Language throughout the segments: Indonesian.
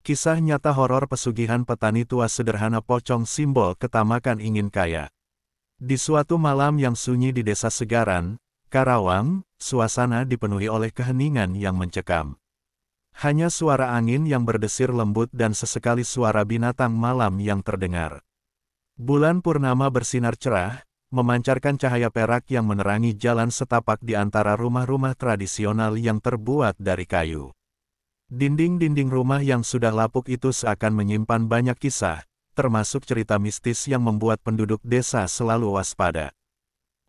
Kisah nyata horor pesugihan petani tua sederhana pocong simbol ketamakan ingin kaya. Di suatu malam yang sunyi di desa Segaran, Karawang, suasana dipenuhi oleh keheningan yang mencekam. Hanya suara angin yang berdesir lembut dan sesekali suara binatang malam yang terdengar. Bulan purnama bersinar cerah, memancarkan cahaya perak yang menerangi jalan setapak di antara rumah-rumah tradisional yang terbuat dari kayu. Dinding-dinding rumah yang sudah lapuk itu seakan menyimpan banyak kisah, termasuk cerita mistis yang membuat penduduk desa selalu waspada.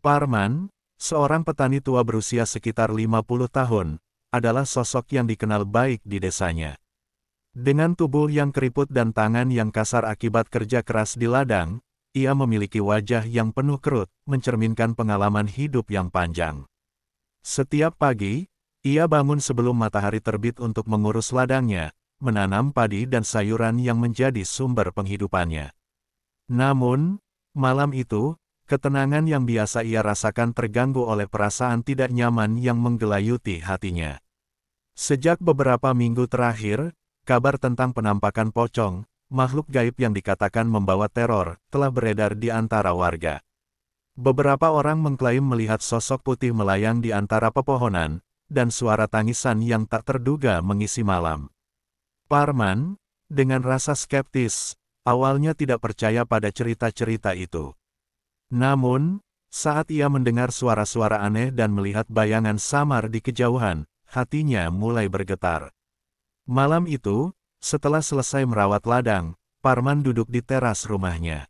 Parman, seorang petani tua berusia sekitar 50 tahun, adalah sosok yang dikenal baik di desanya. Dengan tubuh yang keriput dan tangan yang kasar akibat kerja keras di ladang, ia memiliki wajah yang penuh kerut, mencerminkan pengalaman hidup yang panjang. Setiap pagi, ia bangun sebelum matahari terbit untuk mengurus ladangnya, menanam padi dan sayuran yang menjadi sumber penghidupannya. Namun, malam itu, ketenangan yang biasa ia rasakan terganggu oleh perasaan tidak nyaman yang menggelayuti hatinya. Sejak beberapa minggu terakhir, kabar tentang penampakan pocong, makhluk gaib yang dikatakan membawa teror, telah beredar di antara warga. Beberapa orang mengklaim melihat sosok putih melayang di antara pepohonan, dan suara tangisan yang tak terduga mengisi malam. Parman, dengan rasa skeptis, awalnya tidak percaya pada cerita-cerita itu. Namun, saat ia mendengar suara-suara aneh dan melihat bayangan samar di kejauhan, hatinya mulai bergetar. Malam itu, setelah selesai merawat ladang, Parman duduk di teras rumahnya.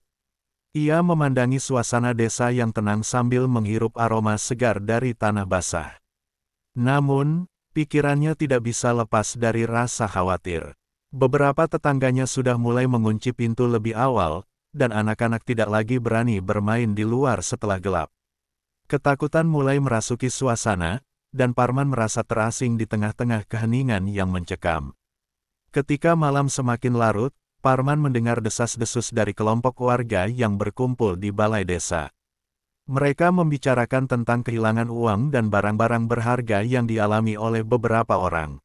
Ia memandangi suasana desa yang tenang sambil menghirup aroma segar dari tanah basah. Namun, pikirannya tidak bisa lepas dari rasa khawatir. Beberapa tetangganya sudah mulai mengunci pintu lebih awal, dan anak-anak tidak lagi berani bermain di luar setelah gelap. Ketakutan mulai merasuki suasana, dan Parman merasa terasing di tengah-tengah keheningan yang mencekam. Ketika malam semakin larut, Parman mendengar desas-desus dari kelompok warga yang berkumpul di balai desa. Mereka membicarakan tentang kehilangan uang dan barang-barang berharga yang dialami oleh beberapa orang.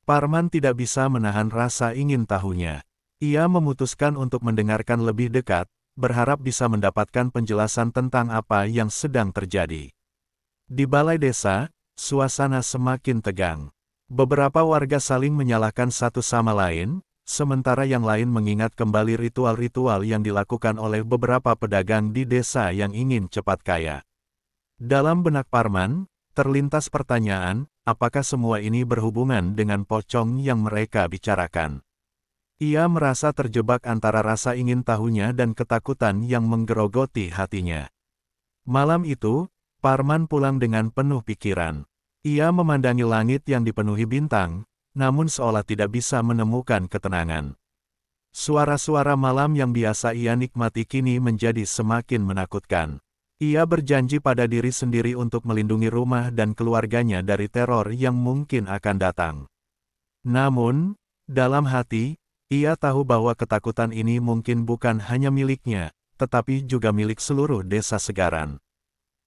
Parman tidak bisa menahan rasa ingin tahunya. Ia memutuskan untuk mendengarkan lebih dekat, berharap bisa mendapatkan penjelasan tentang apa yang sedang terjadi. Di balai desa, suasana semakin tegang. Beberapa warga saling menyalahkan satu sama lain, sementara yang lain mengingat kembali ritual-ritual yang dilakukan oleh beberapa pedagang di desa yang ingin cepat kaya. Dalam benak Parman, terlintas pertanyaan, apakah semua ini berhubungan dengan pocong yang mereka bicarakan? Ia merasa terjebak antara rasa ingin tahunya dan ketakutan yang menggerogoti hatinya. Malam itu, Parman pulang dengan penuh pikiran. Ia memandangi langit yang dipenuhi bintang, namun seolah tidak bisa menemukan ketenangan. Suara-suara malam yang biasa ia nikmati kini menjadi semakin menakutkan. Ia berjanji pada diri sendiri untuk melindungi rumah dan keluarganya dari teror yang mungkin akan datang. Namun, dalam hati, ia tahu bahwa ketakutan ini mungkin bukan hanya miliknya, tetapi juga milik seluruh desa Segaran.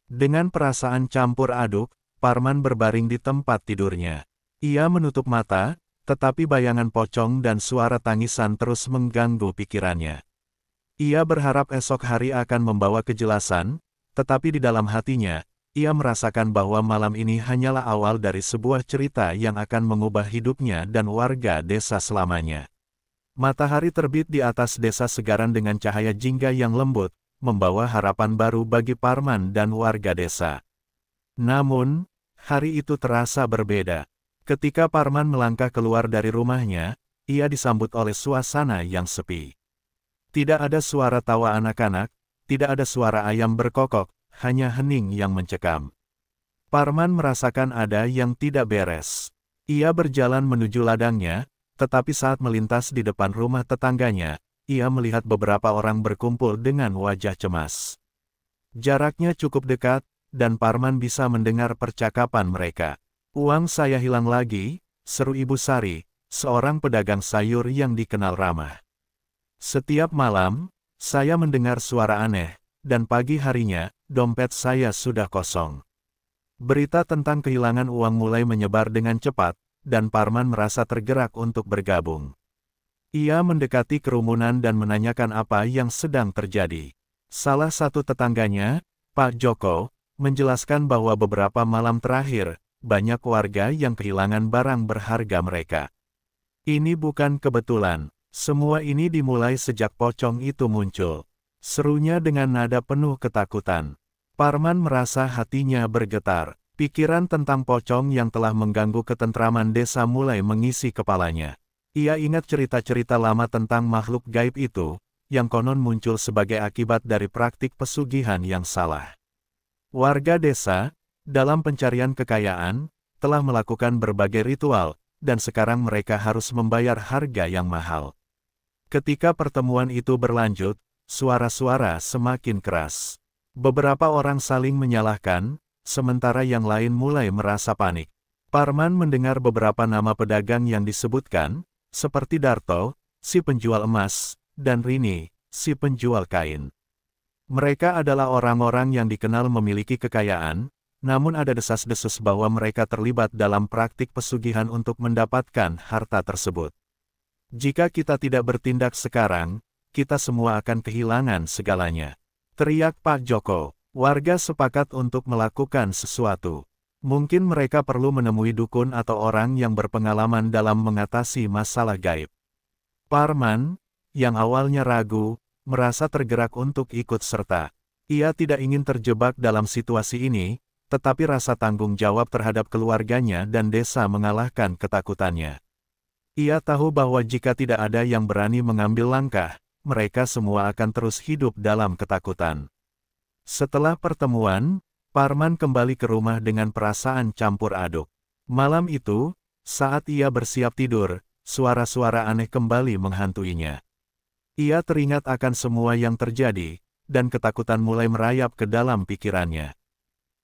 Dengan perasaan campur aduk, Parman berbaring di tempat tidurnya. Ia menutup mata, tetapi bayangan pocong dan suara tangisan terus mengganggu pikirannya. Ia berharap esok hari akan membawa kejelasan, tetapi di dalam hatinya, ia merasakan bahwa malam ini hanyalah awal dari sebuah cerita yang akan mengubah hidupnya dan warga desa selamanya. Matahari terbit di atas desa Segaran dengan cahaya jingga yang lembut, membawa harapan baru bagi Parman dan warga desa. Namun, hari itu terasa berbeda. Ketika Parman melangkah keluar dari rumahnya, ia disambut oleh suasana yang sepi. Tidak ada suara tawa anak-anak, tidak ada suara ayam berkokok, hanya hening yang mencekam. Parman merasakan ada yang tidak beres. Ia berjalan menuju ladangnya, tetapi saat melintas di depan rumah tetangganya, ia melihat beberapa orang berkumpul dengan wajah cemas. Jaraknya cukup dekat, dan Parman bisa mendengar percakapan mereka. "Uang saya hilang lagi," seru Ibu Sari, seorang pedagang sayur yang dikenal ramah. "Setiap malam, saya mendengar suara aneh, dan pagi harinya, dompet saya sudah kosong." Berita tentang kehilangan uang mulai menyebar dengan cepat, dan Parman merasa tergerak untuk bergabung. Ia mendekati kerumunan dan menanyakan apa yang sedang terjadi. Salah satu tetangganya, Pak Joko, menjelaskan bahwa beberapa malam terakhir, banyak warga yang kehilangan barang berharga mereka. Ini bukan kebetulan. Semua ini dimulai sejak pocong itu muncul. Serunya dengan nada penuh ketakutan. Parman merasa hatinya bergetar. Pikiran tentang pocong yang telah mengganggu ketentraman desa mulai mengisi kepalanya. Ia ingat cerita-cerita lama tentang makhluk gaib itu, yang konon muncul sebagai akibat dari praktik pesugihan yang salah. Warga desa, dalam pencarian kekayaan, telah melakukan berbagai ritual, dan sekarang mereka harus membayar harga yang mahal. Ketika pertemuan itu berlanjut, suara-suara semakin keras. Beberapa orang saling menyalahkan, sementara yang lain mulai merasa panik. Parman mendengar beberapa nama pedagang yang disebutkan, seperti Darto, si penjual emas, dan Rini, si penjual kain. Mereka adalah orang-orang yang dikenal memiliki kekayaan, namun ada desas-desus bahwa mereka terlibat dalam praktik pesugihan untuk mendapatkan harta tersebut. Jika kita tidak bertindak sekarang, kita semua akan kehilangan segalanya. Teriak Pak Joko. Warga sepakat untuk melakukan sesuatu. Mungkin mereka perlu menemui dukun atau orang yang berpengalaman dalam mengatasi masalah gaib. Parman, yang awalnya ragu, merasa tergerak untuk ikut serta. Ia tidak ingin terjebak dalam situasi ini, tetapi rasa tanggung jawab terhadap keluarganya dan desa mengalahkan ketakutannya. Ia tahu bahwa jika tidak ada yang berani mengambil langkah, mereka semua akan terus hidup dalam ketakutan. Setelah pertemuan, Parman kembali ke rumah dengan perasaan campur aduk. Malam itu, saat ia bersiap tidur, suara-suara aneh kembali menghantuinya. Ia teringat akan semua yang terjadi, dan ketakutan mulai merayap ke dalam pikirannya.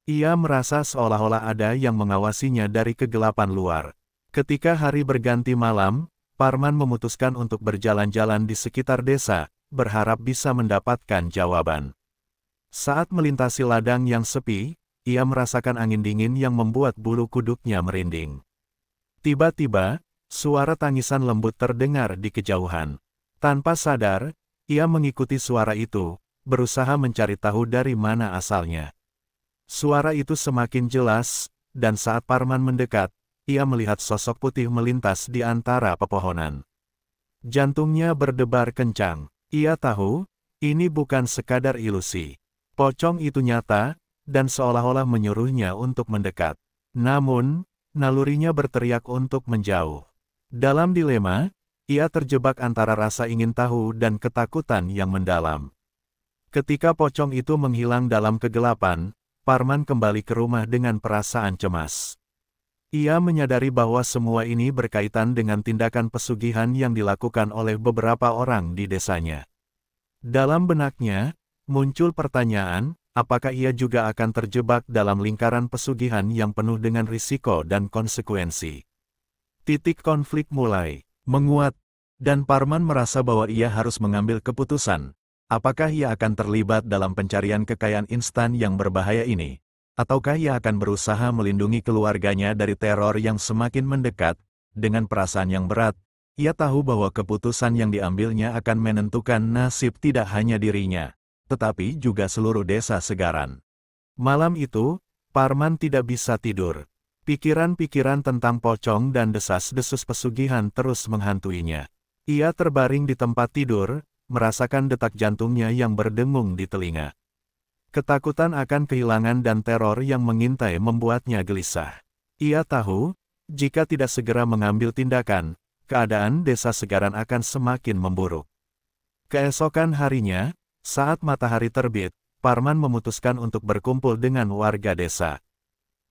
Ia merasa seolah-olah ada yang mengawasinya dari kegelapan luar. Ketika hari berganti malam, Parman memutuskan untuk berjalan-jalan di sekitar desa, berharap bisa mendapatkan jawaban. Saat melintasi ladang yang sepi, ia merasakan angin dingin yang membuat bulu kuduknya merinding. Tiba-tiba, suara tangisan lembut terdengar di kejauhan. Tanpa sadar, ia mengikuti suara itu, berusaha mencari tahu dari mana asalnya. Suara itu semakin jelas, dan saat Parman mendekat, ia melihat sosok putih melintas di antara pepohonan. Jantungnya berdebar kencang. Ia tahu, ini bukan sekadar ilusi. Pocong itu nyata, dan seolah-olah menyuruhnya untuk mendekat. Namun, nalurinya berteriak untuk menjauh. Dalam dilema, ia terjebak antara rasa ingin tahu dan ketakutan yang mendalam. Ketika pocong itu menghilang dalam kegelapan, Parman kembali ke rumah dengan perasaan cemas. Ia menyadari bahwa semua ini berkaitan dengan tindakan pesugihan yang dilakukan oleh beberapa orang di desanya. Dalam benaknya, muncul pertanyaan, apakah ia juga akan terjebak dalam lingkaran pesugihan yang penuh dengan risiko dan konsekuensi. Titik konflik mulai menguat, dan Parman merasa bahwa ia harus mengambil keputusan. Apakah ia akan terlibat dalam pencarian kekayaan instan yang berbahaya ini? Ataukah ia akan berusaha melindungi keluarganya dari teror yang semakin mendekat? Dengan perasaan yang berat, ia tahu bahwa keputusan yang diambilnya akan menentukan nasib tidak hanya dirinya, tetapi juga seluruh desa Segaran. Malam itu, Parman tidak bisa tidur. Pikiran-pikiran tentang pocong dan desas-desus pesugihan terus menghantuinya. Ia terbaring di tempat tidur, merasakan detak jantungnya yang berdengung di telinga. Ketakutan akan kehilangan dan teror yang mengintai membuatnya gelisah. Ia tahu, jika tidak segera mengambil tindakan, keadaan desa Segaran akan semakin memburuk. Keesokan harinya, saat matahari terbit, Parman memutuskan untuk berkumpul dengan warga desa.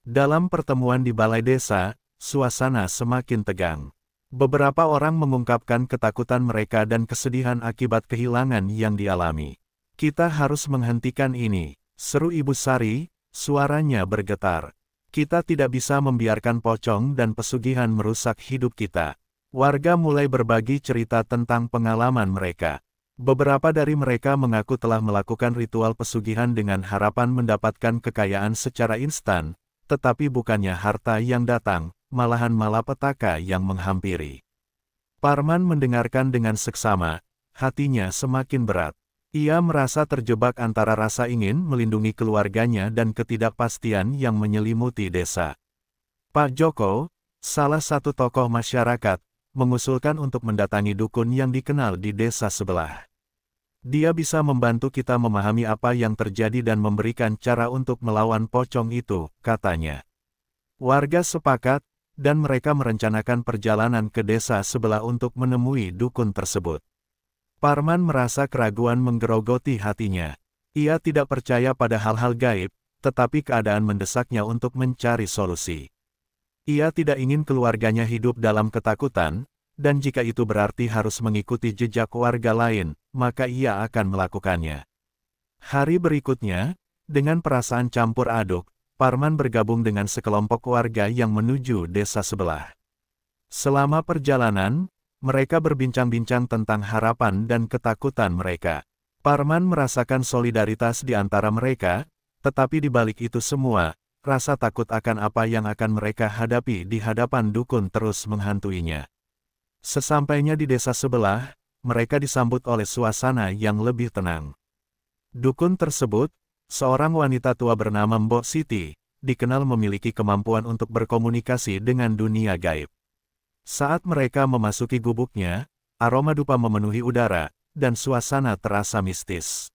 Dalam pertemuan di balai desa, suasana semakin tegang. Beberapa orang mengungkapkan ketakutan mereka dan kesedihan akibat kehilangan yang dialami. Kita harus menghentikan ini, seru Ibu Sari, suaranya bergetar. Kita tidak bisa membiarkan pocong dan pesugihan merusak hidup kita. Warga mulai berbagi cerita tentang pengalaman mereka. Beberapa dari mereka mengaku telah melakukan ritual pesugihan dengan harapan mendapatkan kekayaan secara instan, tetapi bukannya harta yang datang, malahan malapetaka yang menghampiri. Parman mendengarkan dengan seksama, hatinya semakin berat. Ia merasa terjebak antara rasa ingin melindungi keluarganya dan ketidakpastian yang menyelimuti desa. Pak Joko, salah satu tokoh masyarakat, mengusulkan untuk mendatangi dukun yang dikenal di desa sebelah. Dia bisa membantu kita memahami apa yang terjadi dan memberikan cara untuk melawan pocong itu, katanya. Warga sepakat, dan mereka merencanakan perjalanan ke desa sebelah untuk menemui dukun tersebut. Parman merasa keraguan menggerogoti hatinya. Ia tidak percaya pada hal-hal gaib, tetapi keadaan mendesaknya untuk mencari solusi. Ia tidak ingin keluarganya hidup dalam ketakutan, dan jika itu berarti harus mengikuti jejak warga lain, maka ia akan melakukannya. Hari berikutnya, dengan perasaan campur aduk, Parman bergabung dengan sekelompok warga yang menuju desa sebelah. Selama perjalanan, mereka berbincang-bincang tentang harapan dan ketakutan mereka. Parman merasakan solidaritas di antara mereka, tetapi di balik itu semua, rasa takut akan apa yang akan mereka hadapi di hadapan dukun terus menghantuinya. Sesampainya di desa sebelah, mereka disambut oleh suasana yang lebih tenang. Dukun tersebut, seorang wanita tua bernama Mbok Siti, dikenal memiliki kemampuan untuk berkomunikasi dengan dunia gaib. Saat mereka memasuki gubuknya, aroma dupa memenuhi udara, dan suasana terasa mistis.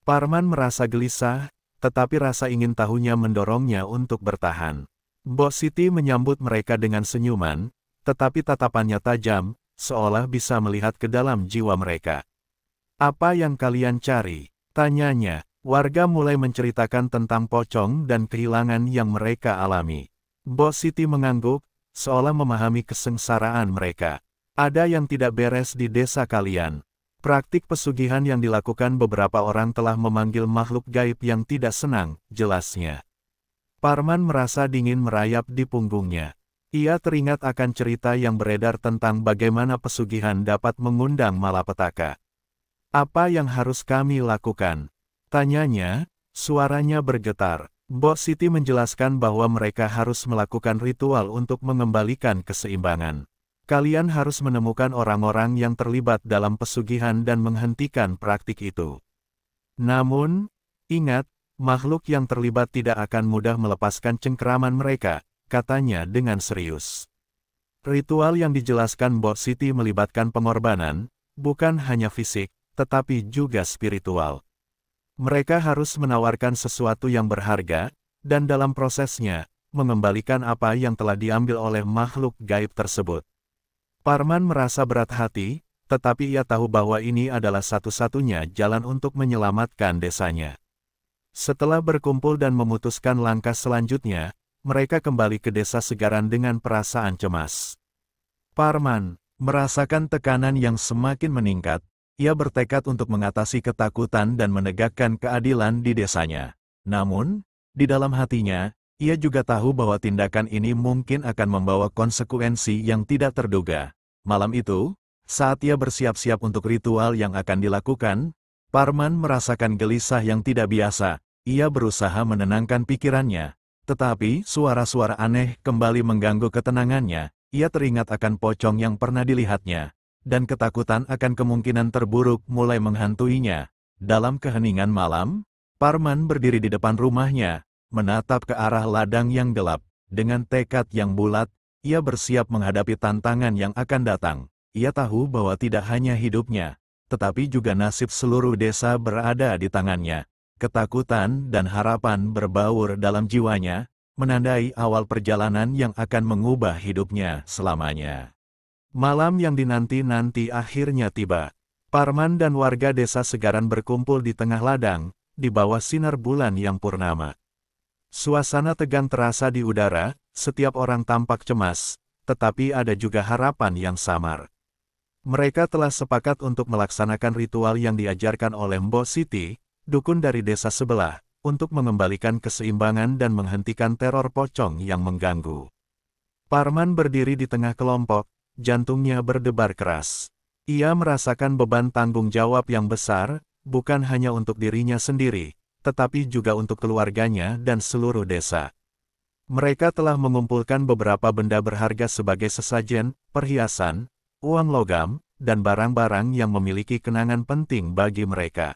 Parman merasa gelisah, tetapi rasa ingin tahunya mendorongnya untuk bertahan. Mbok Siti menyambut mereka dengan senyuman, tetapi tatapannya tajam, seolah bisa melihat ke dalam jiwa mereka. "Apa yang kalian cari?" tanyanya. Warga mulai menceritakan tentang pocong dan kehilangan yang mereka alami. Mbok Siti mengangguk, seolah memahami kesengsaraan mereka. "Ada yang tidak beres di desa kalian. Praktik pesugihan yang dilakukan beberapa orang telah memanggil makhluk gaib yang tidak senang," jelasnya. Parman merasa dingin merayap di punggungnya. Ia teringat akan cerita yang beredar tentang bagaimana pesugihan dapat mengundang malapetaka. "Apa yang harus kami lakukan?" tanyanya, suaranya bergetar. Mbok Siti menjelaskan bahwa mereka harus melakukan ritual untuk mengembalikan keseimbangan. "Kalian harus menemukan orang-orang yang terlibat dalam pesugihan dan menghentikan praktik itu. Namun, ingat, makhluk yang terlibat tidak akan mudah melepaskan cengkeraman mereka," katanya dengan serius. Ritual yang dijelaskan Mbok Siti melibatkan pengorbanan, bukan hanya fisik, tetapi juga spiritual. Mereka harus menawarkan sesuatu yang berharga, dan dalam prosesnya, mengembalikan apa yang telah diambil oleh makhluk gaib tersebut. Parman merasa berat hati, tetapi ia tahu bahwa ini adalah satu-satunya jalan untuk menyelamatkan desanya. Setelah berkumpul dan memutuskan langkah selanjutnya, mereka kembali ke desa Segaran dengan perasaan cemas. Parman merasakan tekanan yang semakin meningkat. Ia bertekad untuk mengatasi ketakutan dan menegakkan keadilan di desanya. Namun, di dalam hatinya, ia juga tahu bahwa tindakan ini mungkin akan membawa konsekuensi yang tidak terduga. Malam itu, saat ia bersiap-siap untuk ritual yang akan dilakukan, Parman merasakan gelisah yang tidak biasa. Ia berusaha menenangkan pikirannya, tetapi suara-suara aneh kembali mengganggu ketenangannya. Ia teringat akan pocong yang pernah dilihatnya, dan ketakutan akan kemungkinan terburuk mulai menghantuinya. Dalam keheningan malam, Parman berdiri di depan rumahnya, menatap ke arah ladang yang gelap. Dengan tekad yang bulat, ia bersiap menghadapi tantangan yang akan datang. Ia tahu bahwa tidak hanya hidupnya, tetapi juga nasib seluruh desa berada di tangannya. Ketakutan dan harapan berbaur dalam jiwanya, menandai awal perjalanan yang akan mengubah hidupnya selamanya. Malam yang dinanti-nanti akhirnya tiba. Parman dan warga desa Segaran berkumpul di tengah ladang, di bawah sinar bulan yang purnama. Suasana tegang terasa di udara, setiap orang tampak cemas, tetapi ada juga harapan yang samar. Mereka telah sepakat untuk melaksanakan ritual yang diajarkan oleh Mbok Siti, dukun dari desa sebelah, untuk mengembalikan keseimbangan dan menghentikan teror pocong yang mengganggu. Parman berdiri di tengah kelompok, jantungnya berdebar keras. Ia merasakan beban tanggung jawab yang besar, bukan hanya untuk dirinya sendiri, tetapi juga untuk keluarganya dan seluruh desa. Mereka telah mengumpulkan beberapa benda berharga sebagai sesajen, perhiasan, uang logam, dan barang-barang yang memiliki kenangan penting bagi mereka.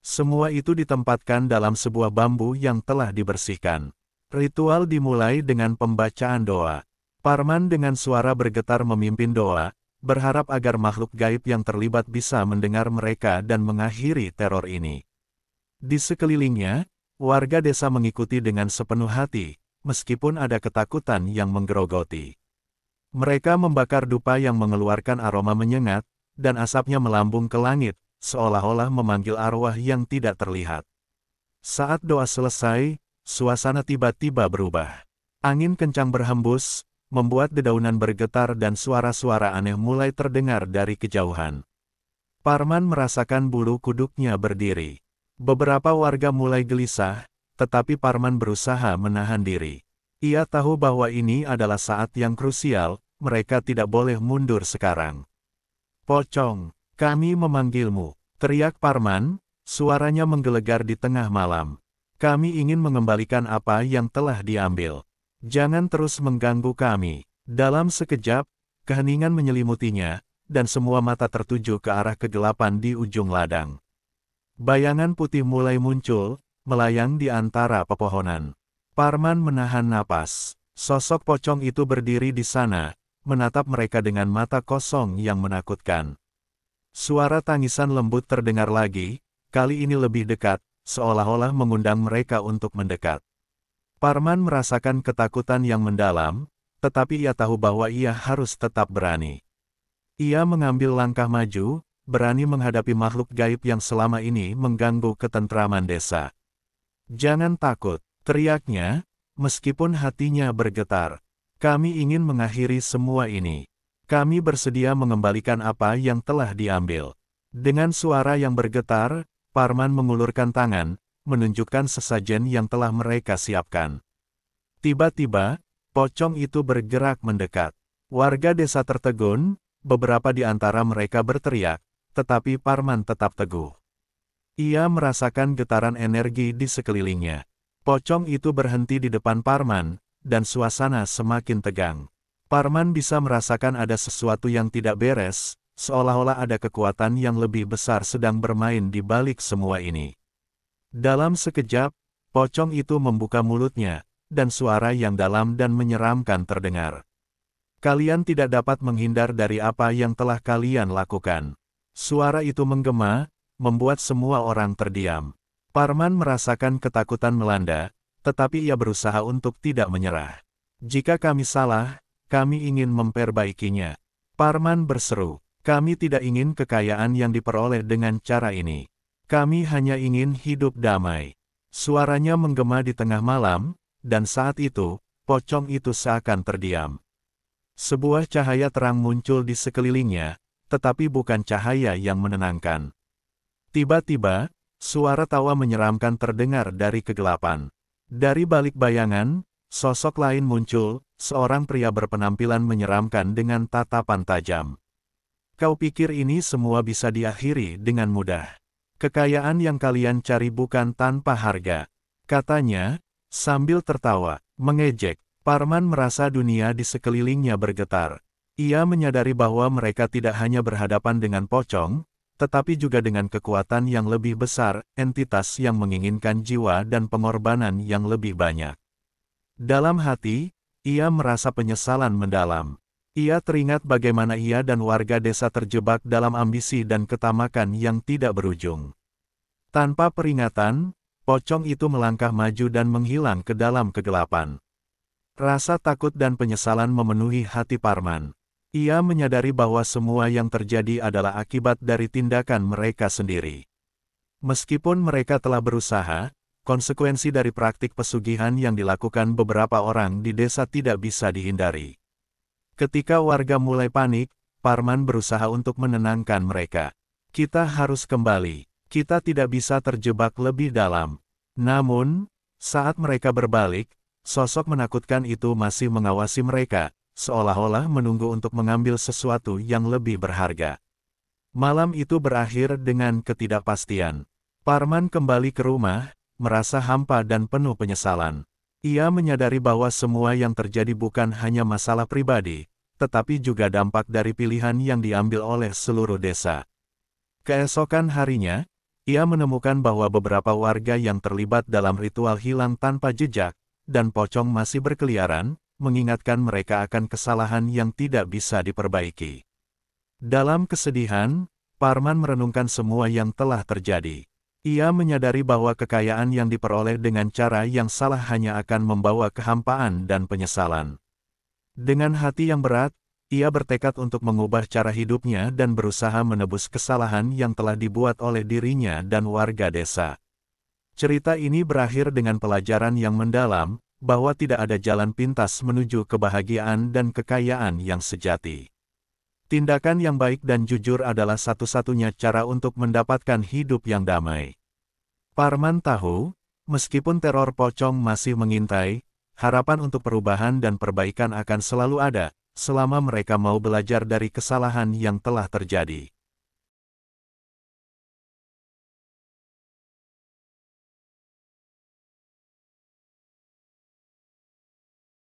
Semua itu ditempatkan dalam sebuah bambu yang telah dibersihkan. Ritual dimulai dengan pembacaan doa. Parman dengan suara bergetar memimpin doa, berharap agar makhluk gaib yang terlibat bisa mendengar mereka dan mengakhiri teror ini. Di sekelilingnya, warga desa mengikuti dengan sepenuh hati, meskipun ada ketakutan yang menggerogoti. Mereka membakar dupa yang mengeluarkan aroma menyengat, dan asapnya melambung ke langit, seolah-olah memanggil arwah yang tidak terlihat. Saat doa selesai, suasana tiba-tiba berubah. Angin kencang berhembus, membuat dedaunan bergetar dan suara-suara aneh mulai terdengar dari kejauhan. Parman merasakan bulu kuduknya berdiri. Beberapa warga mulai gelisah, tetapi Parman berusaha menahan diri. Ia tahu bahwa ini adalah saat yang krusial, mereka tidak boleh mundur sekarang. "Pocong, kami memanggilmu," teriak Parman, suaranya menggelegar di tengah malam. "Kami ingin mengembalikan apa yang telah diambil. Jangan terus mengganggu kami." Dalam sekejap, keheningan menyelimutinya, dan semua mata tertuju ke arah kegelapan di ujung ladang. Bayangan putih mulai muncul, melayang di antara pepohonan. Parman menahan napas. Sosok pocong itu berdiri di sana, menatap mereka dengan mata kosong yang menakutkan. Suara tangisan lembut terdengar lagi, kali ini lebih dekat, seolah-olah mengundang mereka untuk mendekat. Parman merasakan ketakutan yang mendalam, tetapi ia tahu bahwa ia harus tetap berani. Ia mengambil langkah maju, berani menghadapi makhluk gaib yang selama ini mengganggu ketentraman desa. "Jangan takut," teriaknya, meskipun hatinya bergetar. "Kami ingin mengakhiri semua ini. Kami bersedia mengembalikan apa yang telah diambil." Dengan suara yang bergetar, Parman mengulurkan tangan, menunjukkan sesajen yang telah mereka siapkan. Tiba-tiba, pocong itu bergerak mendekat. Warga desa tertegun, beberapa di antara mereka berteriak, tetapi Parman tetap teguh. Ia merasakan getaran energi di sekelilingnya. Pocong itu berhenti di depan Parman, dan suasana semakin tegang. Parman bisa merasakan ada sesuatu yang tidak beres, seolah-olah ada kekuatan yang lebih besar sedang bermain di balik semua ini. Dalam sekejap, pocong itu membuka mulutnya, dan suara yang dalam dan menyeramkan terdengar. "Kalian tidak dapat menghindar dari apa yang telah kalian lakukan." Suara itu menggema, membuat semua orang terdiam. Parman merasakan ketakutan melanda, tetapi ia berusaha untuk tidak menyerah. "Jika kami salah, kami ingin memperbaikinya." Parman berseru, "Kami tidak ingin kekayaan yang diperoleh dengan cara ini. Kami hanya ingin hidup damai." Suaranya menggema di tengah malam, dan saat itu, pocong itu seakan terdiam. Sebuah cahaya terang muncul di sekelilingnya, tetapi bukan cahaya yang menenangkan. Tiba-tiba, suara tawa menyeramkan terdengar dari kegelapan. Dari balik bayangan, sosok lain muncul, seorang pria berpenampilan menyeramkan dengan tatapan tajam. "Kau pikir ini semua bisa diakhiri dengan mudah? Kekayaan yang kalian cari bukan tanpa harga," katanya, sambil tertawa, mengejek. Parman merasa dunia di sekelilingnya bergetar. Ia menyadari bahwa mereka tidak hanya berhadapan dengan pocong, tetapi juga dengan kekuatan yang lebih besar, entitas yang menginginkan jiwa dan pengorbanan yang lebih banyak. Dalam hati, ia merasa penyesalan mendalam. Ia teringat bagaimana ia dan warga desa terjebak dalam ambisi dan ketamakan yang tidak berujung. Tanpa peringatan, pocong itu melangkah maju dan menghilang ke dalam kegelapan. Rasa takut dan penyesalan memenuhi hati Parman. Ia menyadari bahwa semua yang terjadi adalah akibat dari tindakan mereka sendiri. Meskipun mereka telah berusaha, konsekuensi dari praktik pesugihan yang dilakukan beberapa orang di desa tidak bisa dihindari. Ketika warga mulai panik, Parman berusaha untuk menenangkan mereka. "Kita harus kembali. Kita tidak bisa terjebak lebih dalam." Namun, saat mereka berbalik, sosok menakutkan itu masih mengawasi mereka, seolah-olah menunggu untuk mengambil sesuatu yang lebih berharga. Malam itu berakhir dengan ketidakpastian. Parman kembali ke rumah, merasa hampa dan penuh penyesalan. Ia menyadari bahwa semua yang terjadi bukan hanya masalah pribadi, tetapi juga dampak dari pilihan yang diambil oleh seluruh desa. Keesokan harinya, ia menemukan bahwa beberapa warga yang terlibat dalam ritual hilang tanpa jejak, dan pocong masih berkeliaran, mengingatkan mereka akan kesalahan yang tidak bisa diperbaiki. Dalam kesedihan, Parman merenungkan semua yang telah terjadi. Ia menyadari bahwa kekayaan yang diperoleh dengan cara yang salah hanya akan membawa kehampaan dan penyesalan. Dengan hati yang berat, ia bertekad untuk mengubah cara hidupnya dan berusaha menebus kesalahan yang telah dibuat oleh dirinya dan warga desa. Cerita ini berakhir dengan pelajaran yang mendalam, bahwa tidak ada jalan pintas menuju kebahagiaan dan kekayaan yang sejati. Tindakan yang baik dan jujur adalah satu-satunya cara untuk mendapatkan hidup yang damai. Parman tahu, meskipun teror pocong masih mengintai, harapan untuk perubahan dan perbaikan akan selalu ada, selama mereka mau belajar dari kesalahan yang telah terjadi.